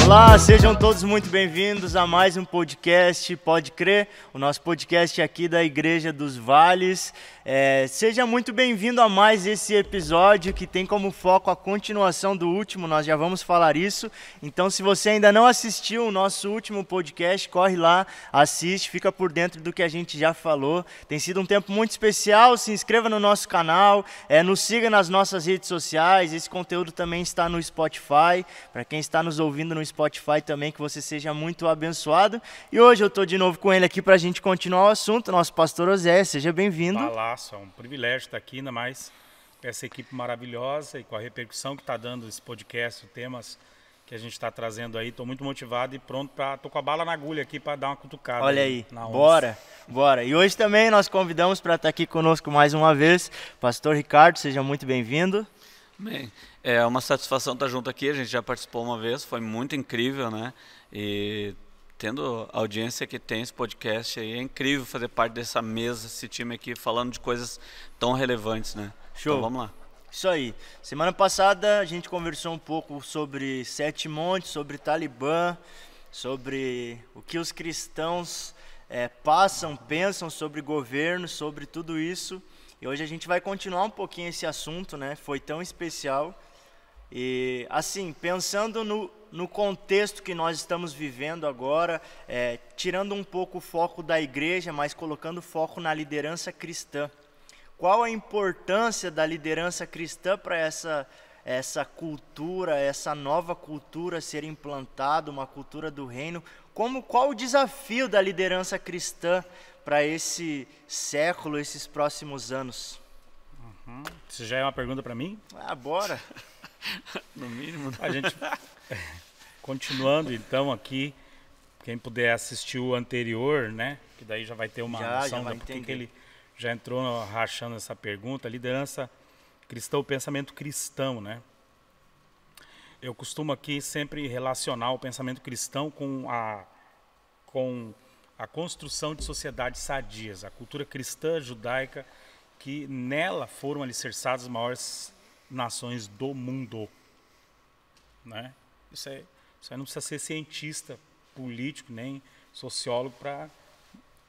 Olá, sejam todos muito bem-vindos a mais um podcast, Pode Crer, o nosso podcast aqui da Igreja dos Vales. Seja muito bem-vindo a mais esse episódio que tem como foco a continuação do último, nós já vamos falar isso. Então, se você ainda não assistiu o nosso último podcast, corre lá, assiste, fica por dentro do que a gente já falou. Tem sido um tempo muito especial, se inscreva no nosso canal, nos siga nas nossas redes sociais, esse conteúdo também está no Spotify, para quem está nos ouvindo no Spotify também, que você seja muito abençoado. E hoje eu estou de novo com ele aqui para a gente continuar o assunto, nosso pastor Osé, seja bem-vindo. É um privilégio estar aqui, ainda mais com essa equipe maravilhosa e com a repercussão que está dando esse podcast, os temas que a gente está trazendo aí. Estou muito motivado e pronto para... Estou com a bala na agulha aqui para dar uma cutucada. Olha aí, bora. E hoje também nós convidamos para estar aqui conosco mais uma vez, pastor Ricardo, seja muito bem-vindo. Bem, é uma satisfação estar junto aqui, a gente já participou uma vez, foi muito incrível, né? E tendo a audiência que tem esse podcast aí, é incrível fazer parte dessa mesa, esse time aqui, falando de coisas tão relevantes, né? Show. Então vamos lá. Isso aí. Semana passada a gente conversou um pouco sobre Sete Montes, sobre Talibã, sobre o que os cristãos passam, pensam sobre governo, sobre tudo isso. E hoje a gente vai continuar um pouquinho esse assunto, né? Foi tão especial. E assim, pensando no contexto que nós estamos vivendo agora, tirando um pouco o foco da igreja, mas colocando foco na liderança cristã. Qual a importância da liderança cristã para essa cultura, essa nova cultura ser implantada, uma cultura do reino? Qual o desafio da liderança cristã para esse século, esses próximos anos? Isso já é uma pergunta para mim? Bora! No mínimo. A gente, continuando então aqui, quem puder assistir o anterior, né? Que daí já vai ter uma noção de por que ele já entrou rachando essa pergunta. Liderança cristã, o pensamento cristão, né? Eu costumo aqui sempre relacionar o pensamento cristão com a construção de sociedades sadias, a cultura cristã judaica, que nela foram alicerçadas as maiores nações do mundo, né? Isso aí não precisa ser cientista, político, nem sociólogo para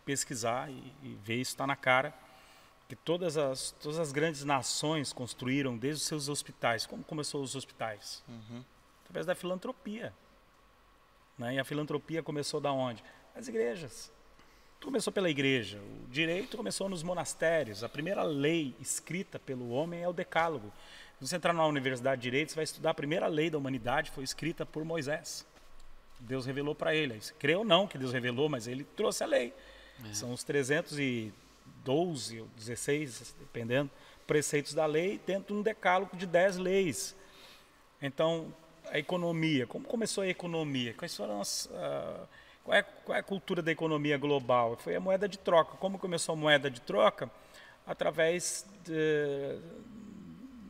pesquisar e ver, isso está na cara, que todas as grandes nações construíram desde os seus hospitais. Como começou os hospitais? Através da filantropia, né? E a filantropia começou da onde? As igrejas. Começou pela igreja. O direito começou nos monastérios. A primeira lei escrita pelo homem é o Decálogo. Se você entrar na Universidade de Direito, você vai estudar a primeira lei da humanidade, foi escrita por Moisés. Deus revelou para ele. Você crê ou não que Deus revelou, mas ele trouxe a lei. São os 312 ou 16, dependendo, preceitos da lei, dentro de um decálogo de 10 leis. Então, a economia. Como começou a economia? Quais foram qual é a cultura da economia global? Foi a moeda de troca. Como começou a moeda de troca? Através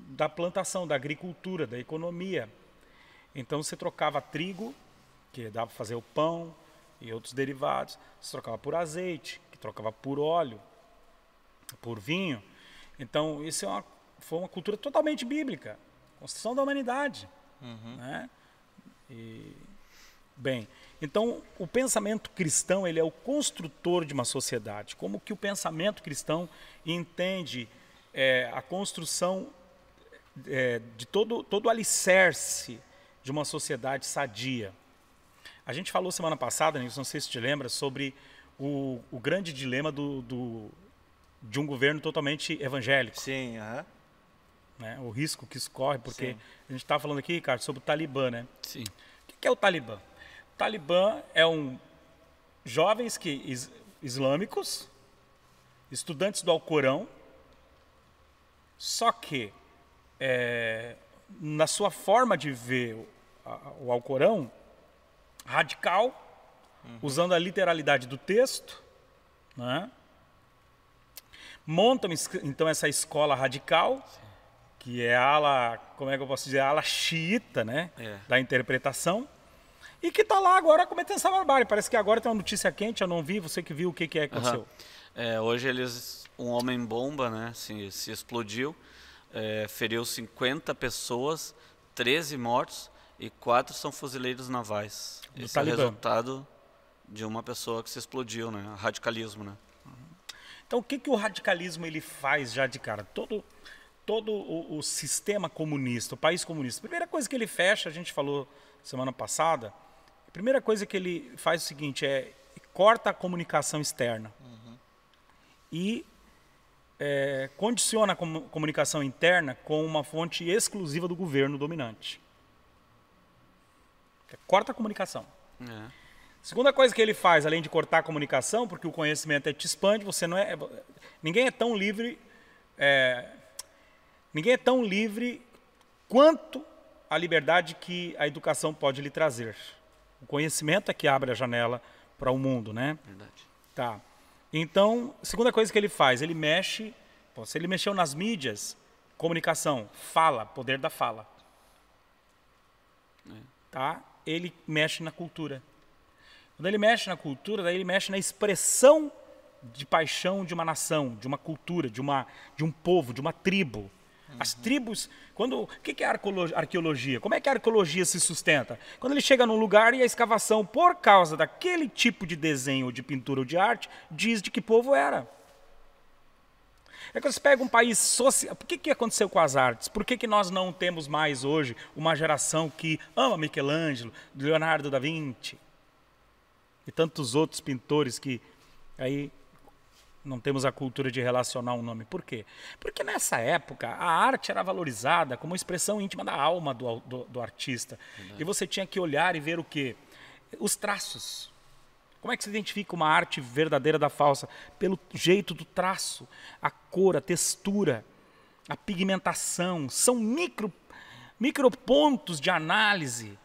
da plantação, da agricultura, da economia. Então você trocava trigo, que dava para fazer o pão e outros derivados, você trocava por azeite, que trocava por óleo, por vinho. Então isso foi uma cultura totalmente bíblica, construção da humanidade. Né? Bem, então o pensamento cristão, ele é o construtor de uma sociedade. Como que o pensamento cristão entende a construção de todo o alicerce de uma sociedade sadia? A gente falou semana passada, não sei se te lembra, sobre o grande dilema de um governo totalmente evangélico. Sim, né? O risco que isso corre, porque Sim. a gente está falando aqui, Ricardo, sobre o Talibã, né? Sim. O que é o Talibã? O Talibã é jovens islâmicos, estudantes do Alcorão, só que na sua forma de ver o Alcorão, radical, usando a literalidade do texto, né? Montam então essa escola radical, que é a ala, como é que eu posso dizer, a ala xiita, né? Da interpretação, e que está lá agora cometendo essa barbárie. Parece que agora tem uma notícia quente, eu não vi, você que viu o que aconteceu. Hoje um homem-bomba, né, se explodiu, feriu 50 pessoas, 13 mortos e 4 são fuzileiros navais. Esse é o resultado de uma pessoa que se explodiu, né, radicalismo, né. Então o que o radicalismo ele faz já de cara? Todo o sistema comunista, o país comunista, a primeira coisa que ele fecha, a gente falou semana passada, a primeira coisa que ele faz é o seguinte, corta a comunicação externa. E condiciona a comunicação interna com uma fonte exclusiva do governo dominante. Corta a comunicação. Segunda coisa que ele faz, além de cortar a comunicação, porque o conhecimento te expande, ninguém é tão livre, quanto a liberdade que a educação pode lhe trazer. O conhecimento é que abre a janela para o mundo, né? Verdade. Tá. Então, segunda coisa que ele faz, ele mexe, se ele mexeu nas mídias, comunicação, fala, poder da fala. Tá? Ele mexe na cultura. Quando ele mexe na cultura, daí ele mexe na expressão de paixão de uma nação, de uma cultura, de um povo, de uma tribo. As tribos, o que é arqueologia? Como é que a arqueologia se sustenta? Quando ele chega num lugar e a escavação, por causa daquele tipo de desenho, ou de pintura ou de arte, diz de que povo era. Quando você pega um país social, por que aconteceu com as artes? Por que nós não temos mais hoje uma geração que ama Michelangelo, Leonardo da Vinci e tantos outros pintores que aí não temos a cultura de relacionar um nome? Por quê? Porque nessa época a arte era valorizada como uma expressão íntima da alma do artista. E você tinha que olhar e ver o quê? Os traços. Como é que se identifica uma arte verdadeira da falsa? Pelo jeito do traço, a cor, a textura, a pigmentação. São micropontos de análise.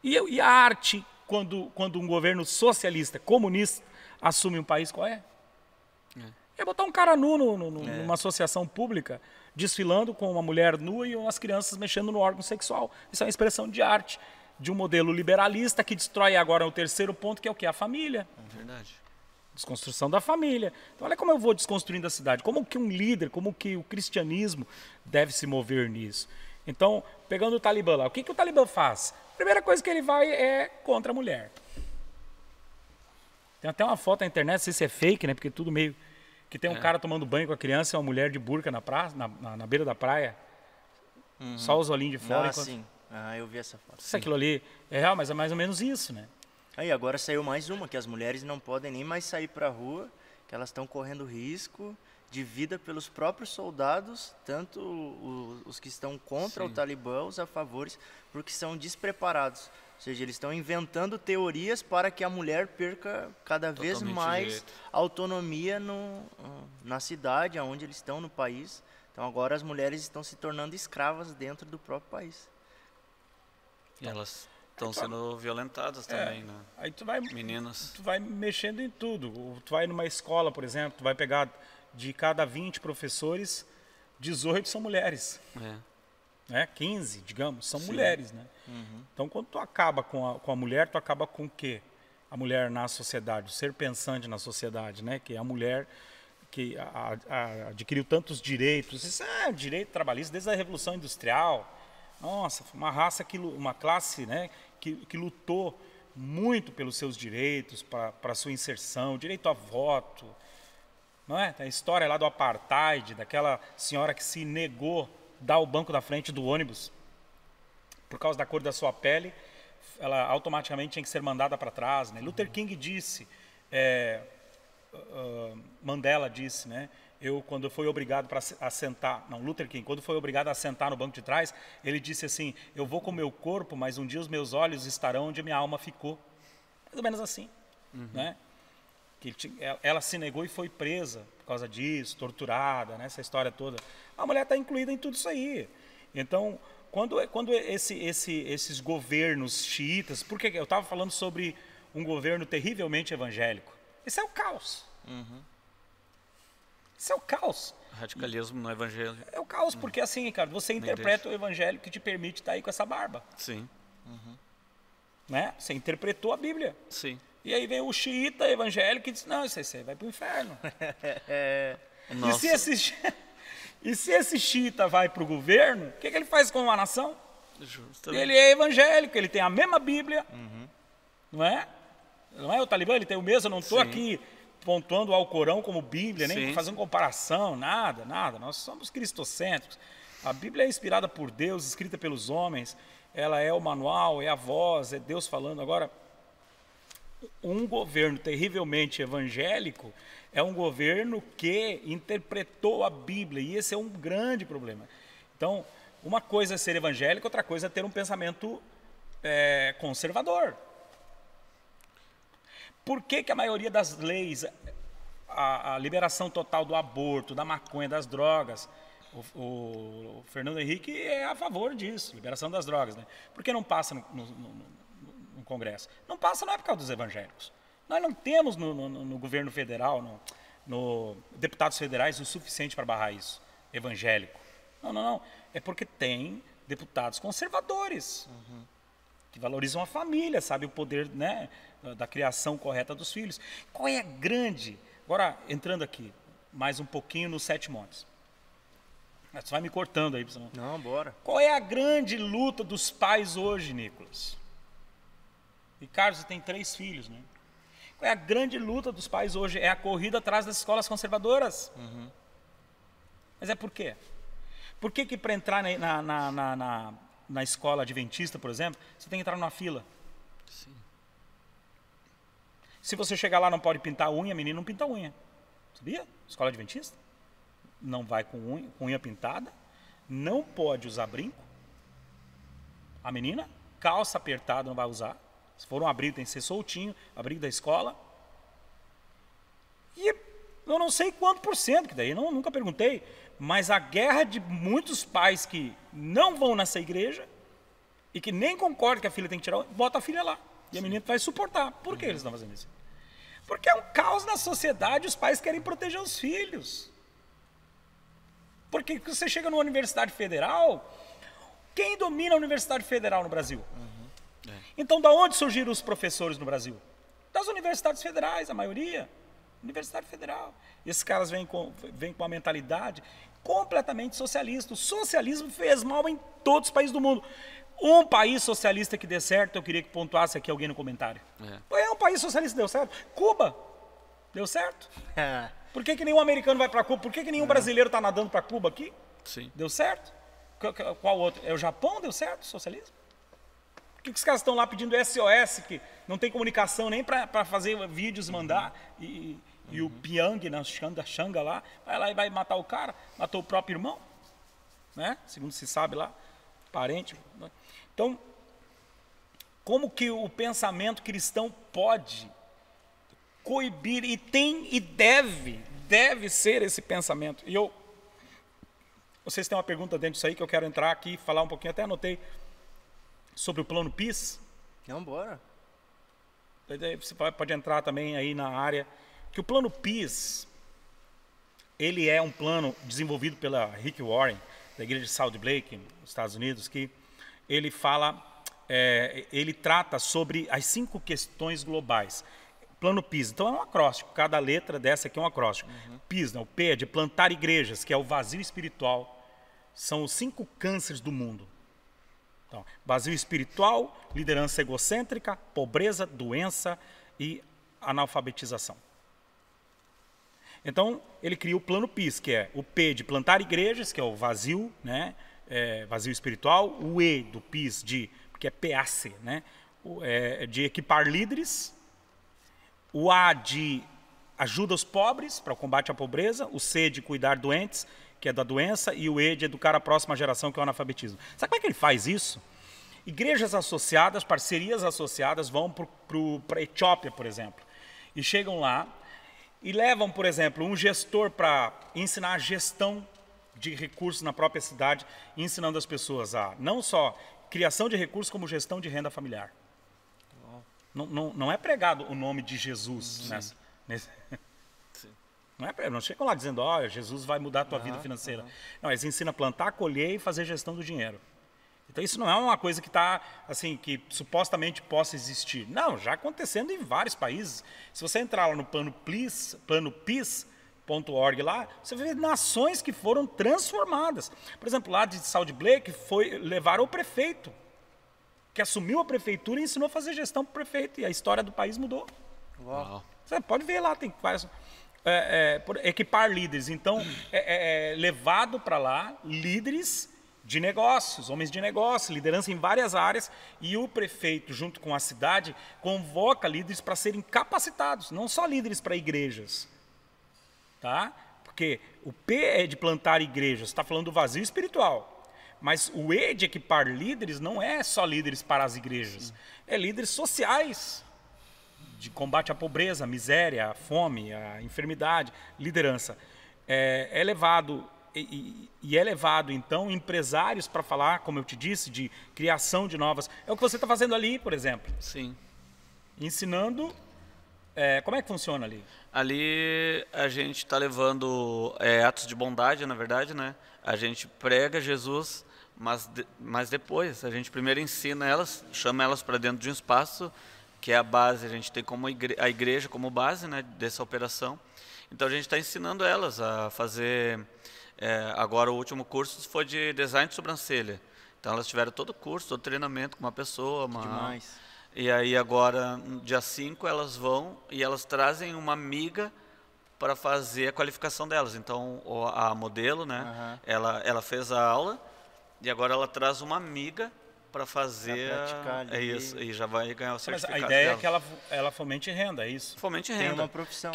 E a arte, quando um governo socialista, comunista, assume um país, qual é? É botar um cara nu numa associação pública, desfilando com uma mulher nua e umas crianças mexendo no órgão sexual. Isso é uma expressão de arte, de um modelo liberalista que destrói agora o terceiro ponto, que é o quê? A família. É verdade. Desconstrução da família. Então, olha como eu vou desconstruindo a cidade, como que um líder, como que o cristianismo deve se mover nisso. Então, pegando o Talibã lá, o que o Talibã faz? A primeira coisa que ele vai é contra a mulher. Tem até uma foto na internet, não sei se é fake, né? Porque tudo meio... Que tem um cara tomando banho com a criança e uma mulher de burca na beira da praia. Só os olhinhos de fora. Sim. Eu vi essa foto. Se aquilo ali é real, mas é mais ou menos isso, né? Aí agora saiu mais uma, que as mulheres não podem nem mais sair para a rua, que elas estão correndo risco de vida pelos próprios soldados, tanto os que estão contra o Talibã, os a favores, porque são despreparados. Ou seja, eles estão inventando teorias para que a mulher perca cada vez mais autonomia na cidade, onde eles estão, no país. Então agora as mulheres estão se tornando escravas dentro do próprio país. E elas estão sendo violentadas também, né? Aí Meninas. Tu vai mexendo em tudo. Tu vai numa escola, por exemplo, tu vai pegar de cada 20 professores, 18 são mulheres. 15, digamos, são mulheres, né? Então, quando tu acaba com a mulher, tu acaba com o quê? A mulher na sociedade, o ser pensante na sociedade, né? Que é a mulher que adquiriu tantos direitos. Isso é direito trabalhista desde a Revolução Industrial. Nossa, uma classe, né? Que lutou muito pelos seus direitos, para a sua inserção, direito a voto. Não é? Tem a história lá do apartheid, daquela senhora que se negou dar o banco da frente do ônibus por causa da cor da sua pele, ela automaticamente tinha que ser mandada para trás, né? Luther King disse, Mandela disse, né, Quando foi obrigado a sentar, não, Luther King, quando foi obrigado a sentar no banco de trás, ele disse assim, eu vou com o meu corpo, mas um dia os meus olhos estarão onde minha alma ficou. Mais ou menos assim, né? Que ela se negou e foi presa por causa disso, torturada, né? Essa história toda. A mulher está incluída em tudo isso aí. Então, quando esses governos xiitas, porque eu estava falando sobre um governo terrivelmente evangélico, esse é o caos. Isso é o caos. Radicalismo no evangelho. É o caos, porque assim, Ricardo, você interpreta o evangelho que te permite estar aí com essa barba. Sim. Né? Você interpretou a Bíblia. Sim. E aí vem o xiita evangélico e diz, não, isso aí vai para o inferno. E se esse xiita vai para o governo, o que ele faz com a nação? Justamente. Ele é evangélico, ele tem a mesma Bíblia. Não é? Não é o Talibã, ele tem o mesmo, eu não estou aqui pontuando o Alcorão como Bíblia, nem fazendo comparação, nada. Nós somos cristocêntricos. A Bíblia é inspirada por Deus, escrita pelos homens, ela é o manual, é a voz, é Deus falando. Agora, um governo terrivelmente evangélico é um governo que interpretou a Bíblia, e esse é um grande problema. Então, uma coisa é ser evangélico, outra coisa é ter um pensamento conservador. Por que a maioria das leis, a liberação total do aborto, da maconha, das drogas, o Fernando Henrique é a favor disso, liberação das drogas, né? Por que não passa no Congresso? Não passa, não é por causa dos evangélicos. Nós não temos no governo federal, no deputados federais, o suficiente para barrar isso, evangélico. Não. É porque tem deputados conservadores, que valorizam a família, sabe, o poder, né, da criação correta dos filhos. Qual é a grande... Agora, entrando aqui, mais um pouquinho nos 7 montes. Você vai me cortando aí. Não, bora. Qual é a grande luta dos pais hoje, Nicolas? Ricardo, você tem 3 filhos, né? Qual é a grande luta dos pais hoje? É a corrida atrás das escolas conservadoras. Mas é por quê? Por que para entrar na escola adventista, por exemplo, você tem que entrar numa fila? Sim. Se você chegar lá não pode pintar a unha, menino não pinta a unha. Sabia? Escola adventista. Não vai com unha pintada, não pode usar brinco. A menina, calça apertada não vai usar. Se for um abrigo tem que ser soltinho, abrigo da escola. E eu não sei quanto por cento, que daí nunca perguntei, mas a guerra de muitos pais que não vão nessa igreja e que nem concordam que a filha tem que tirar, bota a filha lá. E a menina vai suportar. Por que eles estão fazendo isso? Porque é um caos na sociedade, os pais querem proteger os filhos. Porque você chega numa universidade federal, quem domina a universidade federal no Brasil? Então, da onde surgiram os professores no Brasil? Das universidades federais, a maioria. Universidade federal. E esses caras vêm com uma mentalidade completamente socialista. O socialismo fez mal em todos os países do mundo. Um país socialista que dê certo, eu queria que pontuasse aqui alguém no comentário. É um país socialista que deu certo. Cuba, deu certo. Por que nenhum americano vai para Cuba? Por que nenhum brasileiro está nadando para Cuba aqui? Sim. Deu certo? Qual outro? É o Japão, deu certo, socialismo? Por que os caras estão lá pedindo SOS, que não tem comunicação nem para fazer vídeos, mandar, e o Pyong, na Xanga lá, vai lá e vai matar o cara, matou o próprio irmão, né? Segundo se sabe lá, parente. Né? Então, como que o pensamento cristão pode coibir, e tem e deve ser esse pensamento? E vocês têm uma pergunta dentro disso aí que eu quero entrar aqui e falar um pouquinho, até anotei, sobre o plano PIS. Não, bora. Você pode entrar também aí na área, que o plano PIS, ele é um plano desenvolvido pela Rick Warren, da igreja de Salt Lake, nos Estados Unidos, que ele fala, ele trata sobre as 5 questões globais. Plano PIS, então é um acróstico, cada letra dessa aqui é um acróstico. PIS, não, o P é de plantar igrejas, que é o vazio espiritual, são os 5 cânceres do mundo. Então, vazio espiritual, liderança egocêntrica, pobreza, doença e analfabetização. Então, ele cria o plano PIS, que é o P de plantar igrejas, que é o vazio, né? Vazio espiritual, o E do PIS, que é PAC, né? De equipar líderes, o A de ajuda os pobres para o combate à pobreza, o C de cuidar doentes, que é da doença, e o E de educar a próxima geração, que é o analfabetismo. Sabe como é que ele faz isso? Igrejas associadas, parcerias associadas vão para a Etiópia, por exemplo, e chegam lá e levam, por exemplo, um gestor para ensinar a gestão de recursos na própria cidade, ensinando as pessoas a não só criação de recursos, como gestão de renda familiar. Não é pregado o nome de Jesus nessa. Não chegam lá dizendo, Jesus vai mudar a tua vida financeira. Não, eles ensinam a plantar, colher e fazer gestão do dinheiro. Então isso não é uma coisa que está, assim, que supostamente possa existir. Não, já acontecendo em vários países. Se você entrar lá no planopis.org lá, você vê nações que foram transformadas. Por exemplo, lá de Salt Lake levaram o prefeito, que assumiu a prefeitura e ensinou a fazer gestão para o prefeito. E a história do país mudou. Uau. Você pode ver lá, tem várias... equipar líderes. Então, levado para lá líderes de negócios, homens de negócio, liderança em várias áreas, e o prefeito, junto com a cidade, convoca líderes para serem capacitados, não só líderes para igrejas. Tá? Porque o P é de plantar igrejas, está falando do vazio espiritual. Mas o E de equipar líderes não é só líderes para as igrejas, é líderes sociais, de combate à pobreza, à miséria, à fome, à enfermidade, liderança. É levado, então, empresários para falar, como eu te disse, de criação de novas... É o que você está fazendo ali, por exemplo. Sim. Ensinando... como é que funciona ali? Ali a gente está levando atos de bondade, na verdade, né? A gente prega Jesus, mas depois a gente primeiro ensina elas, chama elas para dentro de um espaço, que é a base, a gente tem como a igreja como base, né, dessa operação. Então a gente está ensinando elas a fazer, agora o último curso foi de design de sobrancelha. Então elas tiveram todo o curso, todo o treinamento com uma pessoa. Demais. E aí agora, no dia 5, elas vão e elas trazem uma amiga para fazer a qualificação delas. Então a modelo, né, ela fez a aula e agora ela traz uma amiga para fazer, isso, e já vai ganhar o certificado. Mas a ideia dela. é que ela fomente renda, é isso? Fomente renda. Tem uma profissão.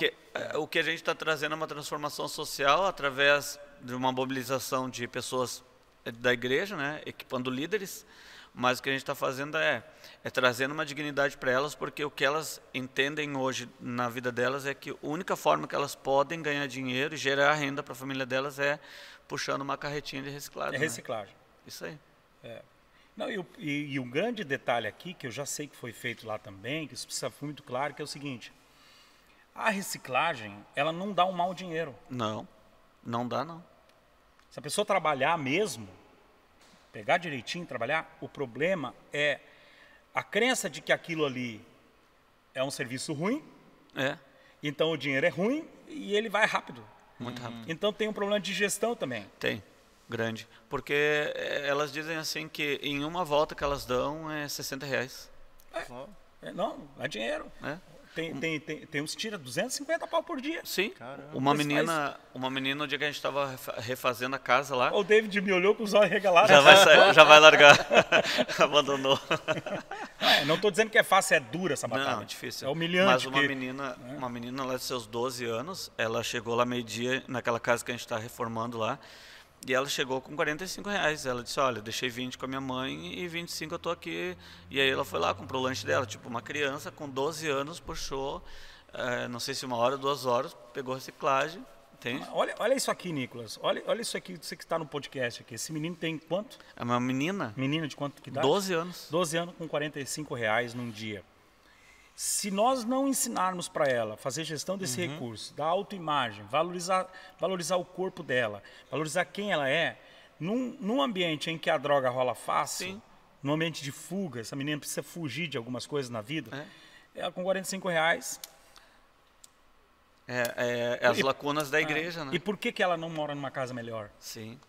O que a gente está trazendo é uma transformação social através de uma mobilização de pessoas da igreja, né, equipando líderes, mas o que a gente está fazendo é trazendo uma dignidade para elas, porque o que elas entendem hoje na vida delas é que a única forma que elas podem ganhar dinheiro e gerar renda para a família delas é puxando uma carretinha de reciclagem. É reciclagem. Né? Isso aí. Não, e um grande detalhe aqui, que eu já sei que foi feito lá também, que isso precisa ficar muito claro, que é o seguinte: a reciclagem, ela não dá um mau dinheiro. Não dá não. Se a pessoa trabalhar mesmo, pegar direitinho, trabalhar, o problema é a crença de que aquilo ali é um serviço ruim, então o dinheiro é ruim e ele vai rápido. Muito rápido. Então tem um problema de gestão também. Tem. Grande, porque elas dizem assim que em uma volta que elas dão é R$60. Não, é dinheiro. Tem uns que tira 250 pau por dia. Sim. Caramba. Uma menina, no dia que a gente estava refazendo a casa lá. O David me olhou com os olhos regalados. Já vai largar. Abandonou. Não estou dizendo que é fácil, é dura essa batalha. Não, é difícil. É humilhante. Mas uma menina lá de seus 12 anos, ela chegou lá meio-dia naquela casa que a gente está reformando lá. E ela chegou com R$45. Ela disse, olha, deixei 20 com a minha mãe e 25 eu tô aqui. E aí ela foi lá, comprou o lanche dela. Tipo, uma criança com 12 anos puxou, não sei se 1 hora, 2 horas, pegou reciclagem. Entende? Olha isso aqui, Nicolas. Olha isso aqui, você que está no podcast aqui. Esse menino tem quanto? É uma menina. Menina de quanto que dá? 12 anos. 12 anos com R$45 num dia. Se nós não ensinarmos para ela a fazer gestão desse recurso, da autoimagem, valorizar o corpo dela, valorizar quem ela é, num ambiente em que a droga rola fácil, num ambiente de fuga, essa menina precisa fugir de algumas coisas na vida, ela com R$45... as lacunas da igreja, né? E por que ela não mora numa casa melhor? Sim.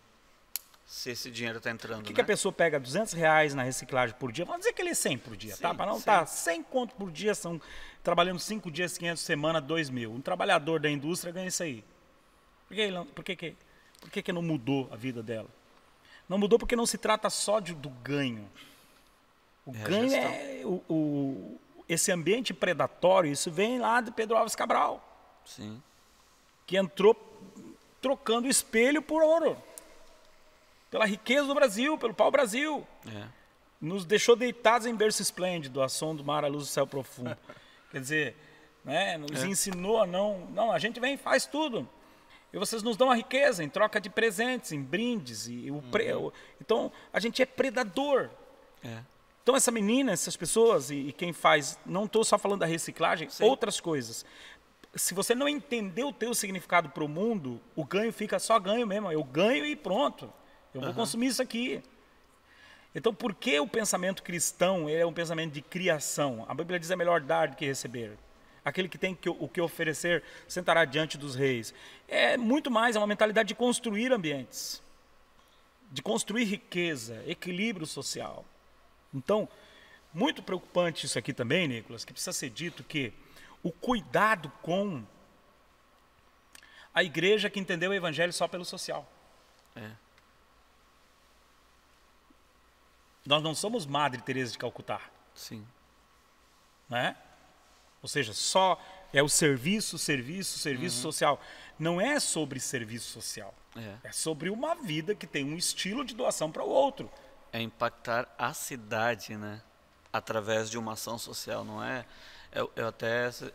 Se esse dinheiro está entrando, Por que a pessoa pega R$200 na reciclagem por dia? Vamos dizer que ele é 100 por dia, tá? Para não estar 100 conto por dia, são trabalhando 5 dias, 500 semana, 2.000. Um trabalhador da indústria ganha isso aí. Por que não mudou a vida dela? Não mudou porque não se trata só do ganho. O ganho é esse ambiente predatório, isso vem lá de Pedro Álvares Cabral. Sim. que entrou trocando espelho por ouro. Pela riqueza do Brasil, pelo pau-brasil. Nos deixou deitados em berço esplêndido, a som do mar, a luz do céu profundo. Quer dizer, né, nos ensinou a não, a gente vem e faz tudo. E vocês nos dão a riqueza em troca de presentes, em brindes. Então, a gente é predador. Então, essa menina, essas pessoas e quem faz, não estou só falando da reciclagem, outras coisas. Se você não entender o teu significado para o mundo, o ganho fica só ganho mesmo. Eu ganho e pronto. Eu vou consumir isso aqui. Então, por que o pensamento cristão é um pensamento de criação? A Bíblia diz é melhor dar do que receber. Aquele que tem o que oferecer sentará diante dos reis. É muito mais, é uma mentalidade de construir ambientes, de construir riqueza, equilíbrio social. Então, muito preocupante isso aqui também, Nicolas, que precisa ser dito que o cuidado com a igreja que entendeu o evangelho só pelo social. Nós não somos Madre Teresa de Calcutá. Sim. Né? Ou seja, só é o serviço social. Não é sobre serviço social. É sobre uma vida que tem um estilo de doação para o outro. É impactar a cidade, né? Através de uma ação social, não é?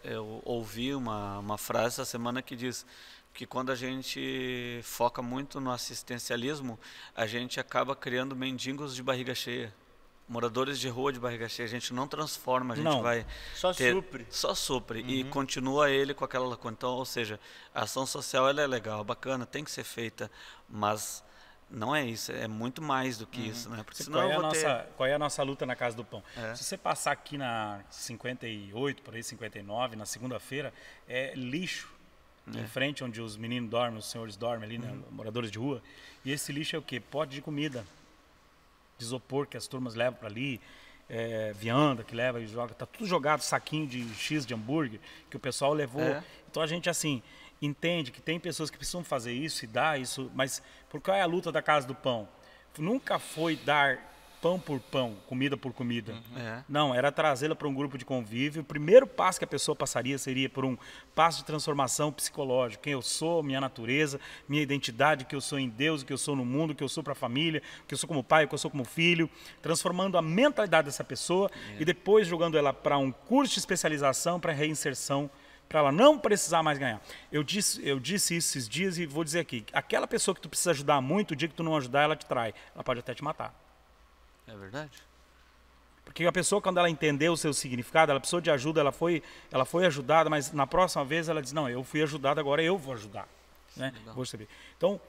Eu ouvi uma frase essa semana que diz que quando a gente foca muito no assistencialismo, a gente acaba criando mendigos de barriga cheia, moradores de rua de barriga cheia. A gente não transforma, a gente vai só supre e continua ele com aquela lacuna. Então, ou seja, a ação social ela é legal, bacana, tem que ser feita, mas não é isso, é muito mais do que isso, né? Porque senão qual é a nossa luta na Casa do Pão? Se você passar aqui na 58, por aí 59, na segunda-feira, é lixo. Em frente onde os meninos dormem, os senhores dormem ali, né, moradores de rua. E esse lixo é o quê? Pote de comida, de isopor que as turmas levam para ali, vianda que leva e joga, tá tudo jogado, saquinho de X de hambúrguer que o pessoal levou. Então a gente assim entende que tem pessoas que precisam fazer isso e dar isso, mas por qual é a luta da Casa do Pão? Nunca foi dar pão por pão, comida por comida. Não, era trazê-la para um grupo de convívio. O primeiro passo que a pessoa passaria seria por um passo de transformação psicológica. Quem eu sou, minha natureza, minha identidade, o que eu sou em Deus, o que eu sou no mundo, o que eu sou para a família, o que eu sou como pai, o que eu sou como filho. Transformando a mentalidade dessa pessoa e depois jogando ela para um curso de especialização, para reinserção, para ela não precisar mais ganhar. Eu disse isso esses dias e vou dizer aqui. Aquela pessoa que tu precisa ajudar muito, o dia que tu não ajudar, ela te trai. Ela pode até te matar. É verdade. Porque a pessoa, quando ela entendeu o seu significado, ela precisou de ajuda, ela foi ajudada, mas na próxima vez ela diz, não, eu fui ajudada, agora eu vou ajudar. Né? Vou saber. Então,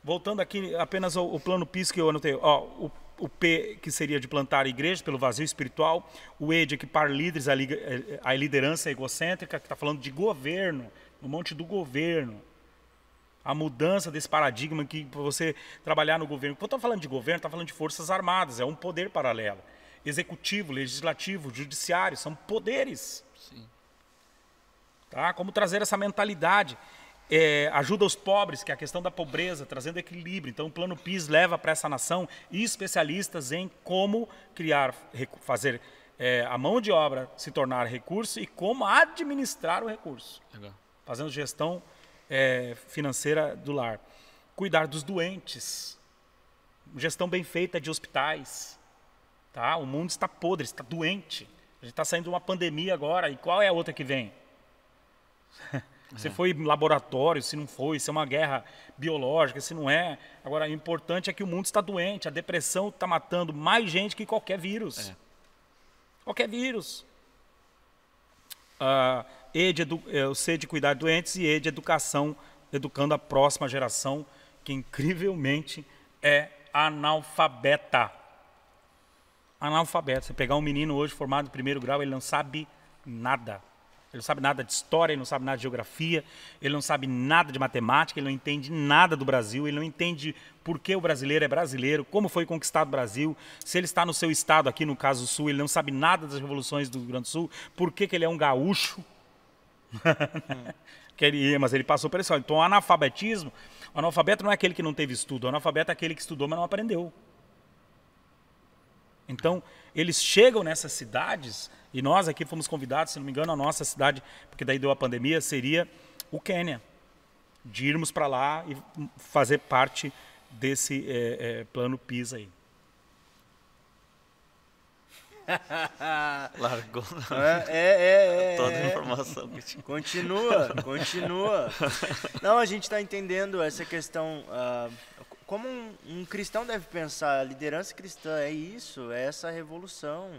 voltando aqui, apenas o plano PIS que eu anotei. O P, que seria de plantar a igreja pelo vazio espiritual. O E, de equipar líderes à liderança egocêntrica, que está falando de governo, no monte do governo. A mudança desse paradigma que para você trabalhar no governo. Quando estou falando de governo, está falando de forças armadas, é um poder paralelo. Executivo, legislativo, judiciário, são poderes. Sim. Tá? Como trazer essa mentalidade. Ajuda os pobres, que é a questão da pobreza, trazendo equilíbrio. Então o Plano PIS leva para essa nação especialistas em como fazer a mão de obra se tornar recurso e como administrar o recurso. Legal. Fazendo gestão financeira do lar. Cuidar dos doentes. Gestão bem feita de hospitais. Tá? O mundo está podre, está doente. A gente está saindo de uma pandemia agora. E qual é a outra que vem? Se foi laboratório, se não foi, se é uma guerra biológica, se não é. Agora, o importante é que o mundo está doente. A depressão está matando mais gente que qualquer vírus. Qualquer vírus. O C de cuidar de doentes e E de educação, educando a próxima geração, que incrivelmente é analfabeta. Analfabeta. Você pegar um menino hoje formado em primeiro grau, ele não sabe nada. Ele não sabe nada de história, ele não sabe nada de geografia, ele não sabe nada de matemática, ele não entende nada do Brasil, ele não entende por que o brasileiro é brasileiro, como foi conquistado o Brasil, se ele está no seu estado aqui, no caso do Sul, ele não sabe nada das revoluções do Rio Grande do Sul, por que ele é um gaúcho. Mas ele passou por isso. Então o analfabetismo, o analfabeto não é aquele que não teve estudo, o analfabeto é aquele que estudou, mas não aprendeu. Então, eles chegam nessas cidades, e nós aqui fomos convidados, se não me engano, a nossa cidade, porque daí deu a pandemia, seria o Quênia, de irmos para lá e fazer parte desse plano PISA aí. Largou toda a informação que tinha. Continua. Não, a gente está entendendo essa questão, como um cristão deve pensar. A liderança cristã é isso, é essa revolução.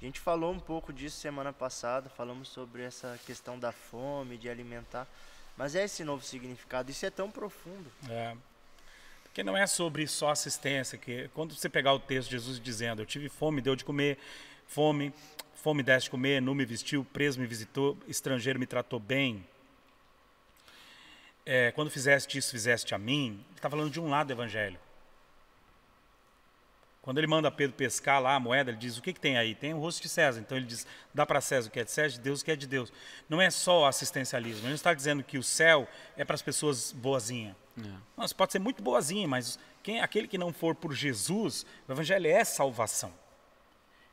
A gente falou um pouco disso semana passada, falamos sobre essa questão da fome, de alimentar, mas é esse novo significado, isso é tão profundo. Porque não é sobre só assistência, que quando você pegar o texto de Jesus dizendo, eu tive fome, deu de comer, fome deste de comer, nu me vestiu, preso me visitou, estrangeiro me tratou bem. Quando fizeste isso, fizeste a mim. Ele está falando de um lado do evangelho. Quando ele manda Pedro pescar lá a moeda, ele diz, o que tem aí? Tem o rosto de César. Então ele diz, dá para César o que é de César, de Deus o que é de Deus. Não é só assistencialismo. Ele não está dizendo que o céu é para as pessoas boazinhas. Não, você pode ser muito boazinha, mas aquele que não for por Jesus, o evangelho é salvação.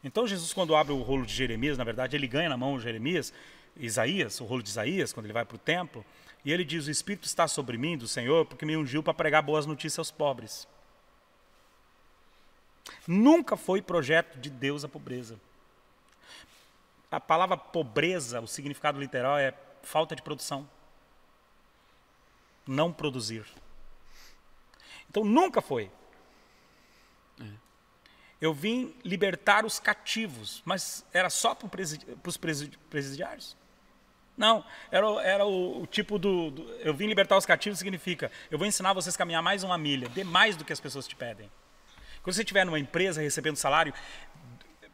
Então Jesus, quando abre o rolo de Jeremias, na verdade ele ganha na mão de Jeremias, Isaías, o rolo de Isaías, quando ele vai para o templo, e ele diz, o Espírito está sobre mim, do Senhor, porque me ungiu para pregar boas notícias aos pobres. Nunca foi projeto de Deus a pobreza. A palavra pobreza, o significado literal é falta de produção. Não produzir. Então nunca foi. Eu vim libertar os cativos, mas era só para os presidiários? Não, era o tipo eu vim libertar os cativos significa, eu vou ensinar vocês a caminhar mais uma milha, dê mais do que as pessoas te pedem. Quando você estiver numa empresa recebendo salário,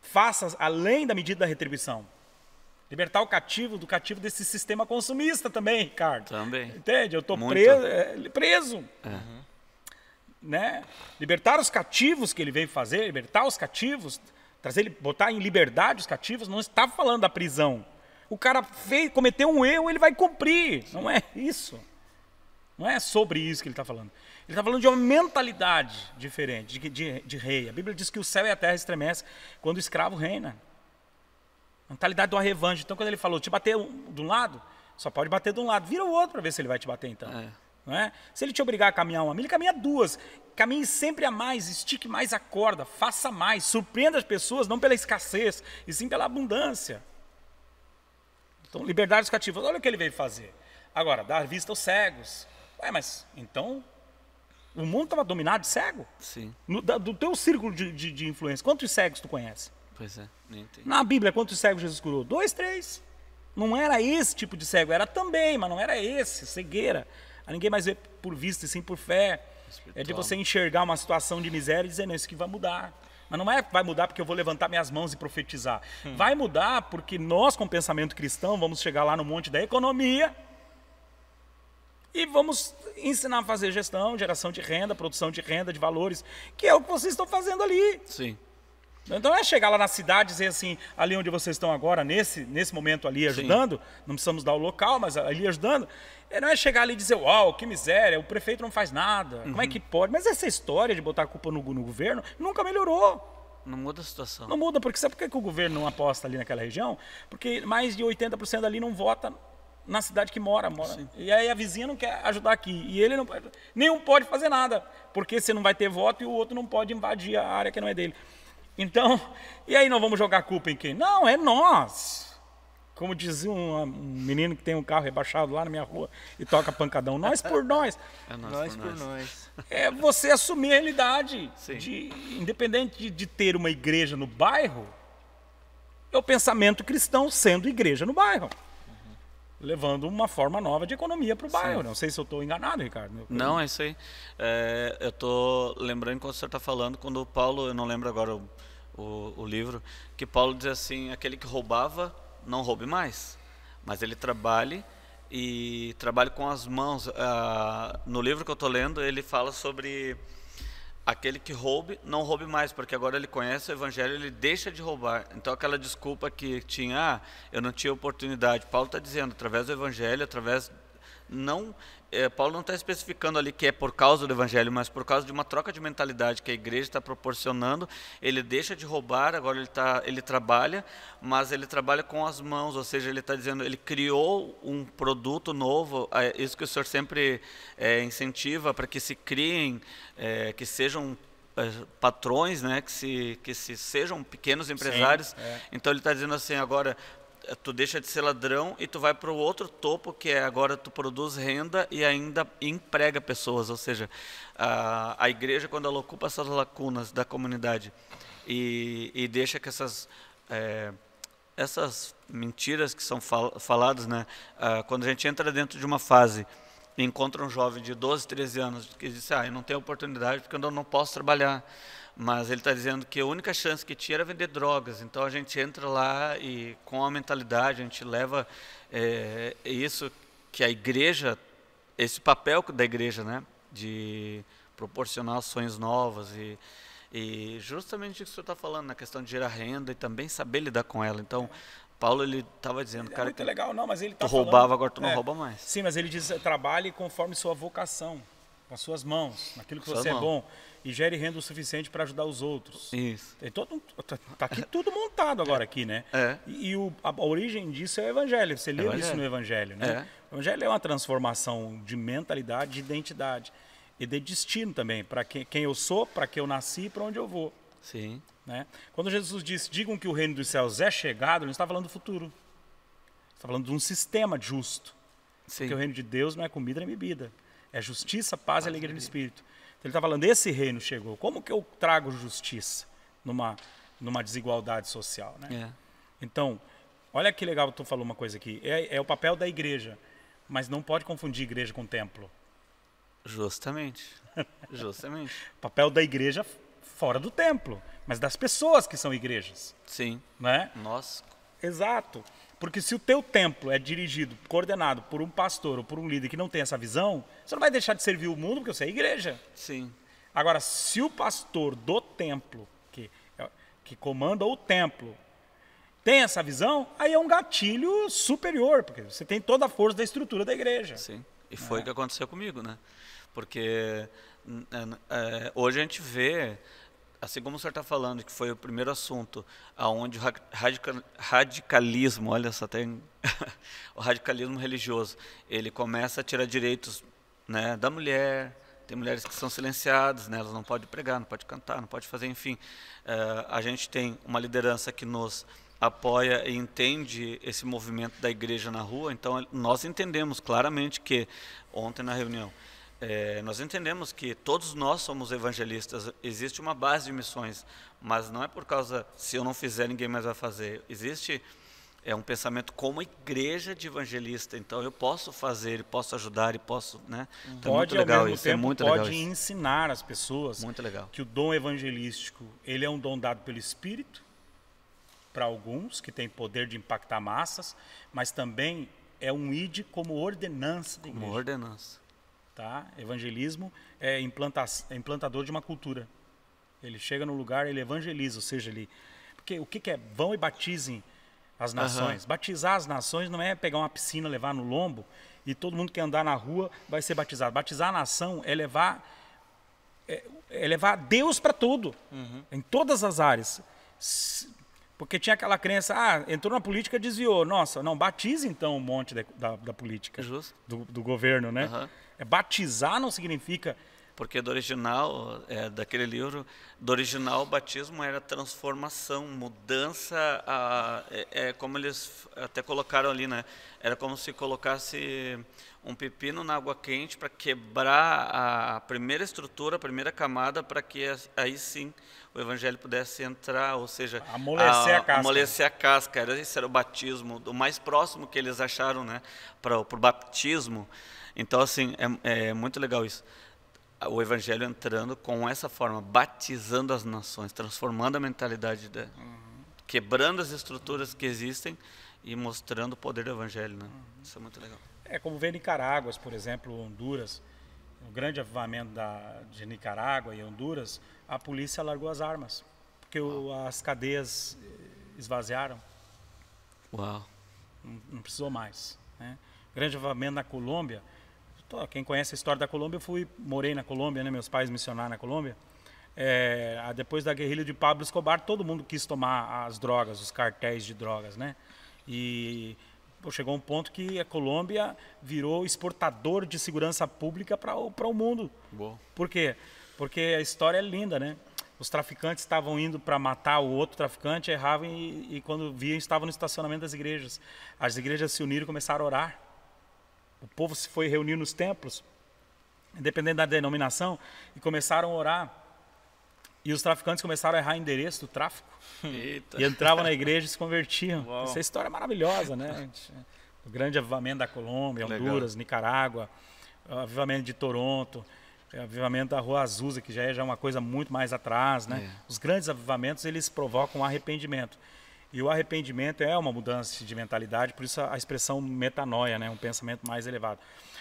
faça além da medida da retribuição. Libertar o cativo do cativo desse sistema consumista também, Ricardo. Também. Entende? Eu estou preso. Né? Libertar os cativos que ele veio fazer, libertar os cativos, botar em liberdade os cativos, não está falando da prisão. O cara cometeu um erro, ele vai cumprir. Não é isso. Não é sobre isso que ele está falando. Ele está falando de uma mentalidade diferente, de rei. A Bíblia diz que o céu e a terra estremecem quando o escravo reina. A mentalidade do arrevanjo. Então, quando ele falou, te bater de um lado, só pode bater de um lado. Vira o outro para ver se ele vai te bater, então. Não é? Se ele te obrigar a caminhar uma milha, caminha duas. Caminhe sempre a mais, estique mais a corda, faça mais. Surpreenda as pessoas, não pela escassez, e sim pela abundância. Então, liberdade dos cativos. Olha o que ele veio fazer. Agora, dar vista aos cegos. Mas então, o mundo estava dominado de cego? Sim. Do teu círculo de influência, quantos cegos tu conhece? Pois é, nem tem. Na Bíblia, quantos cegos Jesus curou? 2, 3. Não era esse tipo de cego, era também, mas não era esse, cegueira. A ninguém mais vê por vista e sim por fé. Espiritual. É de você enxergar uma situação de miséria e dizer, não, isso aqui vai mudar. Mas não vai mudar porque eu vou levantar minhas mãos e profetizar. Vai mudar porque nós, com pensamento cristão, vamos chegar lá no monte da economia e vamos ensinar a fazer gestão, geração de renda, produção de renda, de valores, que é o que vocês estão fazendo ali. Sim. Então é chegar lá na cidade e dizer assim, ali onde vocês estão agora, nesse momento ali ajudando, não precisamos dar o local, mas ali ajudando, não é chegar ali e dizer, uau, que miséria, o prefeito não faz nada, como é que pode? Mas essa história de botar a culpa no governo nunca melhorou. Não muda a situação. Não muda, porque sabe por que o governo não aposta ali naquela região? Porque mais de 80% ali não vota na cidade que mora. E aí a vizinha não quer ajudar aqui. E ele não pode, nenhum pode fazer nada, porque você não vai ter voto e o outro não pode invadir a área que não é dele. Então, e aí nós vamos jogar a culpa em quem? Não, é nós. Como dizia um menino que tem um carro rebaixado lá na minha rua e toca pancadão. Nós por nós. É nós por nós. É você assumir a realidade. Sim. Independente de ter uma igreja no bairro, é o pensamento cristão sendo igreja no bairro. Levando uma forma nova de economia para o bairro. Não sei se eu estou enganado, Ricardo. Não, é isso aí. Eu estou lembrando quando o senhor está falando, quando o Paulo, eu não lembro agora o livro, que Paulo diz assim, aquele que roubava, não roube mais, mas ele trabalhe com as mãos. No livro que eu estou lendo, ele fala sobre aquele que roube, não roube mais, porque agora ele conhece o evangelho, ele deixa de roubar. Então aquela desculpa que tinha, eu não tinha oportunidade. Paulo está dizendo, através do evangelho, através não, Paulo não está especificando ali que é por causa do evangelho, mas por causa de uma troca de mentalidade que a igreja está proporcionando. Ele deixa de roubar, agora ele trabalha, mas ele trabalha com as mãos, ou seja, ele está dizendo, ele criou um produto novo, isso que o senhor sempre incentiva para que se criem, que sejam patrões, né, que se sejam pequenos empresários. Sim, Então ele está dizendo assim, agora tu deixa de ser ladrão e tu vai para o outro topo, que é agora tu produz renda e ainda emprega pessoas, ou seja, a igreja, quando ela ocupa essas lacunas da comunidade e deixa que essas mentiras que são faladas, né, quando a gente entra dentro de uma fase e encontra um jovem de 12, 13 anos que diz, eu não tenho oportunidade porque eu não posso trabalhar, mas ele está dizendo que a única chance que tinha era vender drogas. Então a gente entra lá e com a mentalidade a gente leva isso que a igreja, esse papel da igreja, né, de proporcionar ações novas e justamente isso que o senhor está falando, na questão de gerar renda e também saber lidar com ela. Então Paulo, ele estava dizendo, cara, muito legal, não, mas ele tá tu roubava, agora tu não rouba mais. Sim, mas ele diz, trabalhe conforme sua vocação, com as suas mãos, naquilo que você é bom, e gere renda o suficiente para ajudar os outros. Isso. Tá aqui tudo montado agora aqui, né? E a origem disso é o evangelho, você lê isso no evangelho, né? O evangelho é uma transformação de mentalidade, de identidade e de destino também, para quem eu sou, para que eu nasci e para onde eu vou. Sim. Né? Quando Jesus disse, digam que o reino dos céus é chegado, ele não está falando do futuro. Ele está falando de um sistema justo. Sim. Porque o reino de Deus não é comida nem bebida. É justiça, paz e alegria do Espírito. Então ele está falando, esse reino chegou. Como que eu trago justiça numa desigualdade social? Né? Então, olha que legal, tu falou uma coisa aqui. É o papel da igreja, mas não pode confundir igreja com templo. Justamente. Justamente. O papel da igreja fora do templo, mas das pessoas que são igrejas. Sim. Né? Nossa. Exato. Porque se o teu templo é dirigido, coordenado por um pastor ou por um líder que não tem essa visão, você não vai deixar de servir o mundo porque você é igreja. Sim. Agora, se o pastor do templo, que comanda o templo, tem essa visão, aí é um gatilho superior, porque você tem toda a força da estrutura da igreja. Sim. E foi o que aconteceu comigo, né? Porque hoje a gente vê, assim como o senhor está falando, que foi o primeiro assunto, aonde o radicalismo, olha só, tem o radicalismo religioso, ele começa a tirar direitos, né, da mulher, tem mulheres que são silenciadas, né, elas não podem pregar, não podem cantar, não podem fazer, enfim. A gente tem uma liderança que nos apoia e entende esse movimento da igreja na rua, então nós entendemos claramente que, ontem na reunião, nós entendemos que todos nós somos evangelistas, existe uma base de missões, mas não é por causa, se eu não fizer, ninguém mais vai fazer. Existe um pensamento como igreja de evangelista, então eu posso fazer, posso ajudar e posso, né? Então, pode, é muito legal ao mesmo isso, tempo, é muito pode legal isso. ensinar as pessoas Muito legal. que o dom evangelístico, ele é um dom dado pelo Espírito, para alguns, que tem poder de impactar massas, mas também é um ID como ordenança da igreja. Como ordenança. Tá? Evangelismo é implantador de uma cultura. Ele chega no lugar, ele evangeliza, ou seja, porque o que é? Vão e batizem as nações. Batizar as nações não é pegar uma piscina, levar no lombo e todo mundo que andar na rua vai ser batizado. Batizar a nação é levar Deus para tudo, em todas as áreas. Porque tinha aquela crença, entrou na política, desviou. Nossa, não, batize então um monte da política, do governo, né? Batizar não significa... Porque do original, daquele livro, do original o batismo era transformação, mudança, como eles até colocaram ali, né? Era como se colocasse um pepino na água quente para quebrar a primeira estrutura, a primeira camada, para que aí sim o evangelho pudesse entrar, ou seja, amolecer a casca. Esse era o batismo, o mais próximo que eles acharam, né, para o batismo. Então, assim, é muito legal isso. O evangelho entrando com essa forma, batizando as nações, transformando a mentalidade, quebrando as estruturas que existem e mostrando o poder do evangelho, né? Isso é muito legal. É como ver Nicarágua, por exemplo, Honduras, o grande avivamento de Nicarágua e Honduras, a polícia largou as armas, porque as cadeias esvaziaram. Uau. Não precisou mais, né? Grande avivamento na Colômbia, Quem conhece a história da Colômbia, morei na Colômbia, né? Meus pais missionaram na Colômbia. Depois da guerrilha de Pablo Escobar, todo mundo quis tomar as drogas, os cartéis de drogas, né? E chegou um ponto que a Colômbia virou exportador de segurança pública para o mundo. Boa. Por quê? Porque a história é linda, né? Os traficantes estavam indo para matar o outro traficante, erravam e quando viam, estavam no estacionamento das igrejas. As igrejas se uniram e começaram a orar. O povo se foi reunir nos templos, independente da denominação, e começaram a orar. E os traficantes começaram a errar o endereço do tráfico. Eita. E entravam na igreja e se convertiam. Uau. Essa história é maravilhosa, né? O grande avivamento da Colômbia, Honduras, Nicarágua, o avivamento de Toronto, o avivamento da Rua Azusa, que já é uma coisa muito mais atrás, né? Os grandes avivamentos, eles provocam arrependimento. E o arrependimento é uma mudança de mentalidade, por isso a expressão metanoia, né? Um pensamento mais elevado.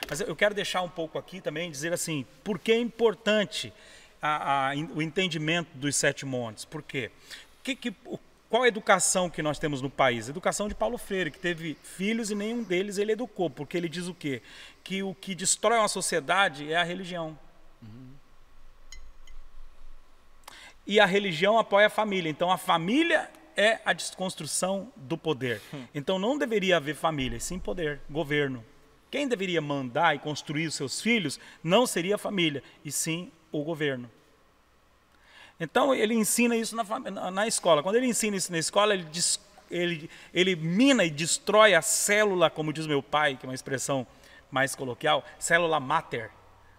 Mas eu quero deixar um pouco aqui também, dizer assim, por que é importante o entendimento dos 7 montes? Por quê? Qual a educação que nós temos no país? A educação de Paulo Freire, que teve filhos e nenhum deles ele educou, porque ele diz o quê? Que o que destrói uma sociedade é a religião. E a religião apoia a família. Então a família é a desconstrução do poder. Então não deveria haver família, sim poder, governo. Quem deveria mandar e construir os seus filhos não seria a família, e sim o governo. Então ele ensina isso na escola. Quando ele ensina isso na escola, ele mina e destrói a célula, como diz meu pai, que é uma expressão mais coloquial, célula mater,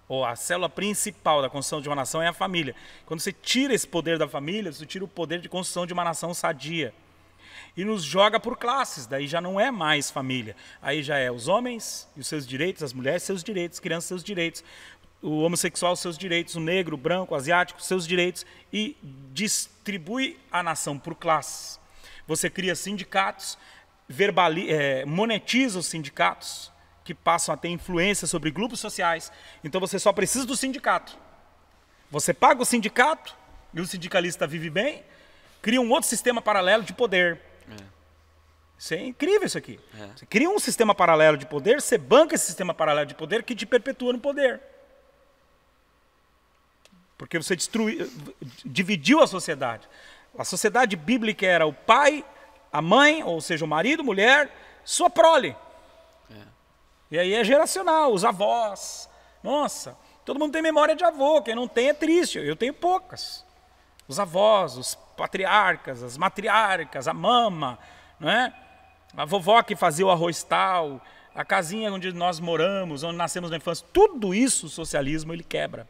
ou a célula principal da construção de uma nação é a família. Quando você tira esse poder da família, você tira o poder de construção de uma nação sadia. E nos joga por classes, daí já não é mais família. Aí já é os homens e os seus direitos, as mulheres seus direitos, crianças seus direitos, o homossexual seus direitos, o negro, o branco, o asiático seus direitos, e distribui a nação por classes. Você cria sindicatos, monetiza os sindicatos, que passam a ter influência sobre grupos sociais. Então você só precisa do sindicato. Você paga o sindicato, e o sindicalista vive bem, cria um outro sistema paralelo de poder. Isso é incrível isso aqui. Você cria um sistema paralelo de poder, você banca esse sistema paralelo de poder que te perpetua no poder. Porque você dividiu a sociedade. A sociedade bíblica era o pai, a mãe, ou seja, o marido, mulher, sua prole. E aí é geracional, os avós. Nossa, todo mundo tem memória de avô, quem não tem é triste, eu tenho poucas. Os avós, os patriarcas, as matriarcas, a mama, não é? A vovó que fazia o arroz tal, a casinha onde nós moramos, onde nascemos na infância, tudo isso o socialismo ele quebra.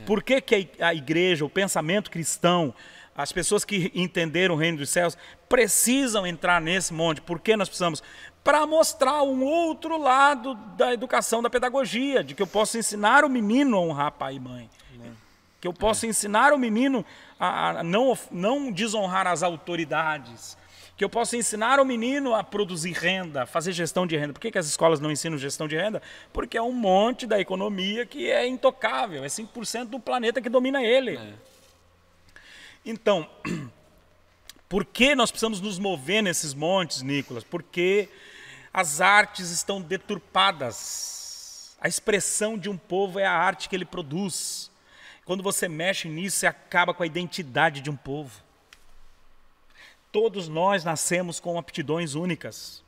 Por que a igreja, o pensamento cristão, as pessoas que entenderam o reino dos céus precisam entrar nesse monte? Por que nós precisamos? Para mostrar um outro lado da educação, da pedagogia, de que eu posso ensinar o menino a honrar pai e mãe. Que eu posso ensinar o menino a não desonrar as autoridades. Que eu posso ensinar o menino a produzir renda, a fazer gestão de renda. Por que as escolas não ensinam gestão de renda? Porque é um monte da economia que é intocável, é 5% do planeta que domina ele. Então, por que nós precisamos nos mover nesses montes, Nicolas? Porque as artes estão deturpadas. A expressão de um povo é a arte que ele produz. Quando você mexe nisso, você acaba com a identidade de um povo. Todos nós nascemos com aptidões únicas.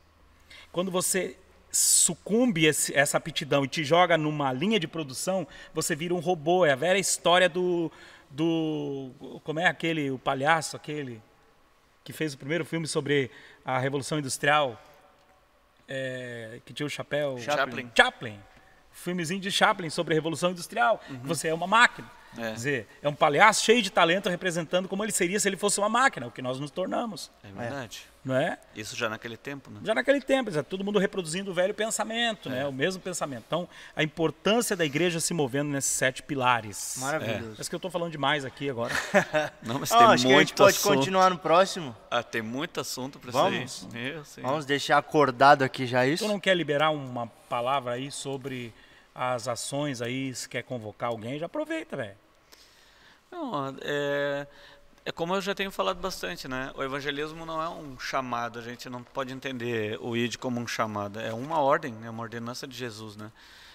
Quando você sucumbe essa aptidão e te joga numa linha de produção, você vira um robô. É a velha história do como é aquele, o palhaço, aquele que fez o primeiro filme sobre a Revolução Industrial, que tinha o chapéu... Chaplin. Filmezinho de Chaplin sobre a Revolução Industrial. Você é uma máquina. Quer dizer, é um palhaço cheio de talento representando como ele seria se ele fosse uma máquina, o que nós nos tornamos. É verdade. Não é? Isso já naquele tempo, né? Já naquele tempo, todo mundo reproduzindo o velho pensamento, né? O mesmo pensamento. Então, a importância da igreja se movendo nesses 7 pilares. Maravilhoso. Parece que eu estou falando demais aqui agora. Não, mas tem muito acho que a gente pode assunto. Continuar no próximo. Tem muito assunto para Vamos? isso aí. Vamos deixar acordado aqui já isso? Tu não quer liberar uma palavra aí sobre as ações aí, se quer convocar alguém, já aproveita, velho. Não, é como eu já tenho falado bastante, né? O evangelismo não é um chamado, a gente não pode entender o ID como um chamado, é uma ordem, é uma ordenança de Jesus, né?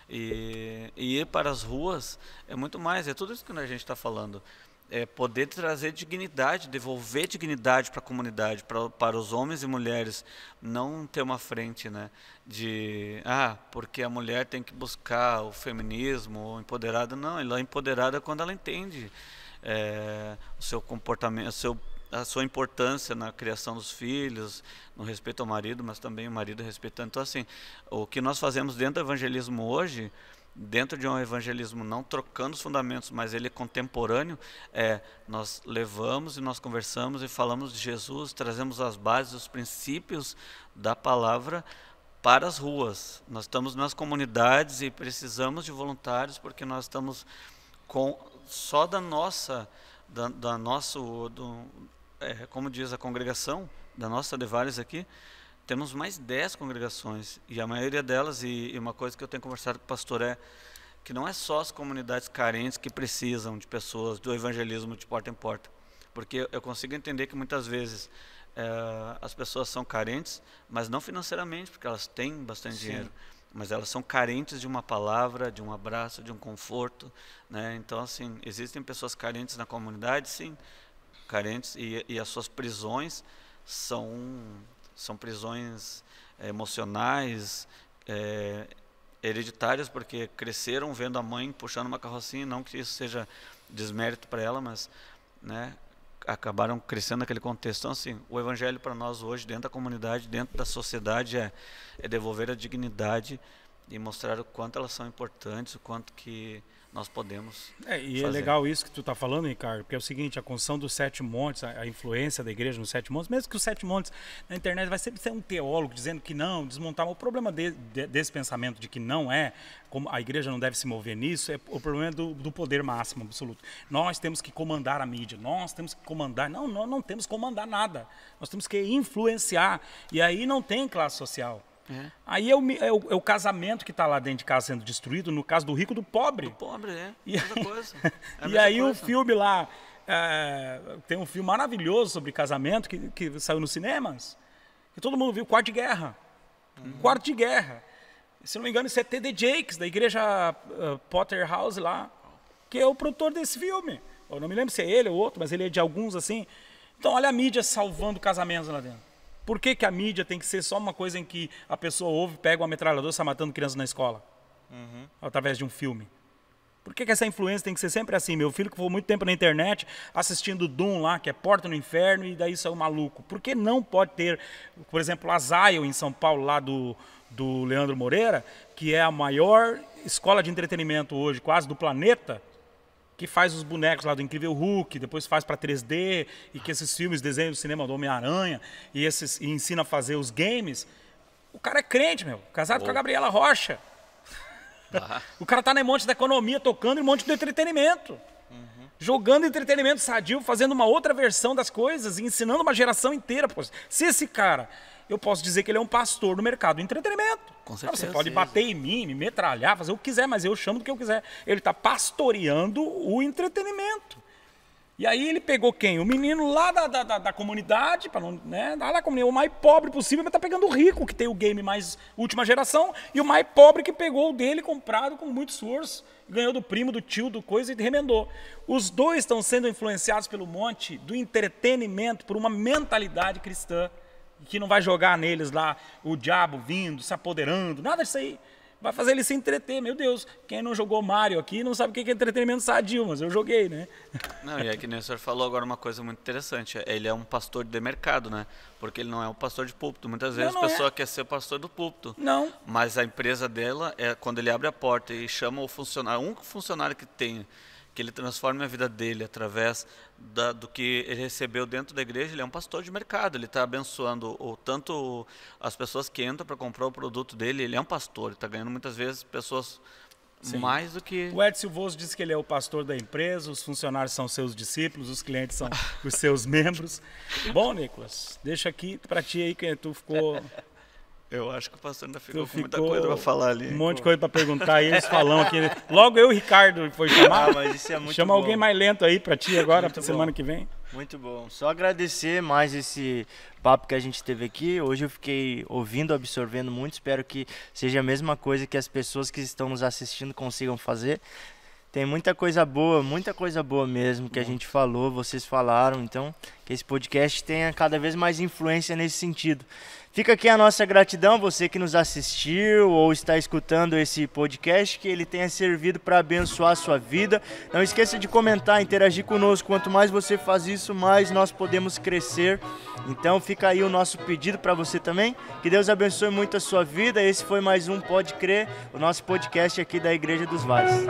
E ir para as ruas é muito mais, é tudo isso que a gente está falando. É poder trazer dignidade, devolver dignidade para a comunidade, para os homens e mulheres, não ter uma frente, né, de, porque a mulher tem que buscar o feminismo, ou empoderada. Não, ela é empoderada quando ela entende o seu comportamento, a sua importância na criação dos filhos, no respeito ao marido, mas também o marido respeitando. Então, assim, o que nós fazemos dentro do evangelismo hoje, dentro de um evangelismo não trocando os fundamentos, mas ele é contemporâneo, nós levamos e nós conversamos e falamos de Jesus, trazemos as bases, os princípios da palavra para as ruas. Nós estamos nas comunidades e precisamos de voluntários, porque nós estamos só da nossa, como diz a congregação, da nossa Devares aqui, temos mais 10 congregações, e a maioria delas, e uma coisa que eu tenho conversado com o pastor que não é só as comunidades carentes que precisam de pessoas do evangelismo de porta em porta, porque eu consigo entender que muitas vezes as pessoas são carentes, mas não financeiramente, porque elas têm bastante dinheiro, mas elas são carentes de uma palavra, de um abraço, de um conforto, né? Então, assim, existem pessoas carentes na comunidade, sim, carentes, e as suas prisões são prisões emocionais, hereditárias, porque cresceram vendo a mãe puxando uma carrocinha, não que isso seja desmérito para ela, mas, né, acabaram crescendo naquele contexto. Então, assim, o evangelho para nós hoje, dentro da comunidade, dentro da sociedade, é devolver a dignidade e mostrar o quanto elas são importantes, o quanto que nós podemos fazer. É legal isso que tu está falando, Ricardo, porque é o seguinte, a construção dos 7 montes, a influência da igreja nos 7 montes, mesmo que os 7 montes na internet vai sempre ser um teólogo dizendo que não, desmontar, o problema desse pensamento de que não como a igreja não deve se mover nisso, é o problema do poder máximo, absoluto. Nós temos que comandar a mídia, nós temos que comandar, nós não temos que comandar nada, nós temos que influenciar, e aí não tem classe social. Aí é o casamento que está lá dentro de casa sendo destruído, no caso do rico do pobre. Do pobre, mesma coisa. E aí o filme lá, tem um filme maravilhoso sobre casamento que saiu nos cinemas, que todo mundo viu, Quarto de Guerra. Quarto de Guerra. Se não me engano, isso é T.D. Jakes, da igreja Potter House lá, que é o produtor desse filme. Eu não me lembro se é ele ou outro, mas ele é de alguns assim. Então olha a mídia salvando casamentos lá dentro. Por que a mídia tem que ser só uma coisa em que a pessoa ouve, pega uma metralhadora e está matando crianças na escola? Através de um filme. Por que essa influência tem que ser sempre assim? Meu filho que ficou muito tempo na internet assistindo Doom lá, que é Porta no Inferno, e daí saiu maluco. Por que não pode ter, por exemplo, a Zion em São Paulo, lá do Leandro Moreira, que é a maior escola de entretenimento hoje, quase do planeta, que faz os bonecos lá do Incrível Hulk, depois faz para 3D, e que esses filmes, desenhos do cinema do Homem-Aranha, e ensina a fazer os games. O cara é crente, casado com a Gabriela Rocha. O cara tá no monte da economia, tocando em monte do entretenimento. Jogando entretenimento sadio, fazendo uma outra versão das coisas, e ensinando uma geração inteira. Se esse cara, eu posso dizer que ele é um pastor no mercado do entretenimento. Com certeza, você pode bater em mim, me metralhar, fazer o que quiser, mas eu chamo do que eu quiser. Ele está pastoreando o entretenimento. E aí ele pegou quem? O menino lá da comunidade, para não, né, da comunidade, o mais pobre possível, mas está pegando o rico, que tem o game mais última geração, e o mais pobre que pegou o dele comprado com muito esforço, ganhou do primo, do tio, do coisa e remendou. Os dois estão sendo influenciados pelo monte do entretenimento, por uma mentalidade cristã, que não vai jogar neles lá o diabo vindo, se apoderando, nada disso aí. Vai fazer ele se entreter. Meu Deus, quem não jogou Mario aqui não sabe o que é entretenimento sadio, mas eu joguei, né? Não, e é que nem o senhor falou agora uma coisa muito interessante. Ele é um pastor de mercado, né? Porque ele não é um pastor de púlpito. Muitas vezes a pessoa quer ser pastor do púlpito. Não. Mas a empresa dela, quando ele abre a porta e chama o funcionário, um funcionário que tem, que ele transforme a vida dele através do que ele recebeu dentro da igreja, ele é um pastor de mercado, ele está abençoando tanto as pessoas que entram para comprar o produto dele, ele é um pastor, ele está ganhando muitas vezes pessoas mais do que... O Ed Silvoso disse que ele é o pastor da empresa, os funcionários são seus discípulos, os clientes são os seus membros. Bom, Nicolas, deixa aqui para ti aí que tu ficou... Eu acho que o pastor ainda ficou com muita coisa para falar ali. Um monte de coisa para perguntar, e eles falando aqui. Logo eu e o Ricardo foi chamar. Mas isso é muito Chama bom. alguém mais lento aí para ti agora, Muito para bom. semana que vem. Muito bom. Só agradecer mais esse papo que a gente teve aqui. Hoje eu fiquei ouvindo, absorvendo muito. Espero que seja a mesma coisa que as pessoas que estão nos assistindo consigam fazer. Tem muita coisa boa mesmo que a gente falou, vocês falaram. Então, que esse podcast tenha cada vez mais influência nesse sentido. Fica aqui a nossa gratidão, você que nos assistiu ou está escutando esse podcast, que ele tenha servido para abençoar a sua vida. Não esqueça de comentar, interagir conosco. Quanto mais você faz isso, mais nós podemos crescer. Então fica aí o nosso pedido para você também. Que Deus abençoe muito a sua vida. Esse foi mais um Pode Crer, o nosso podcast aqui da Igreja dos Vales.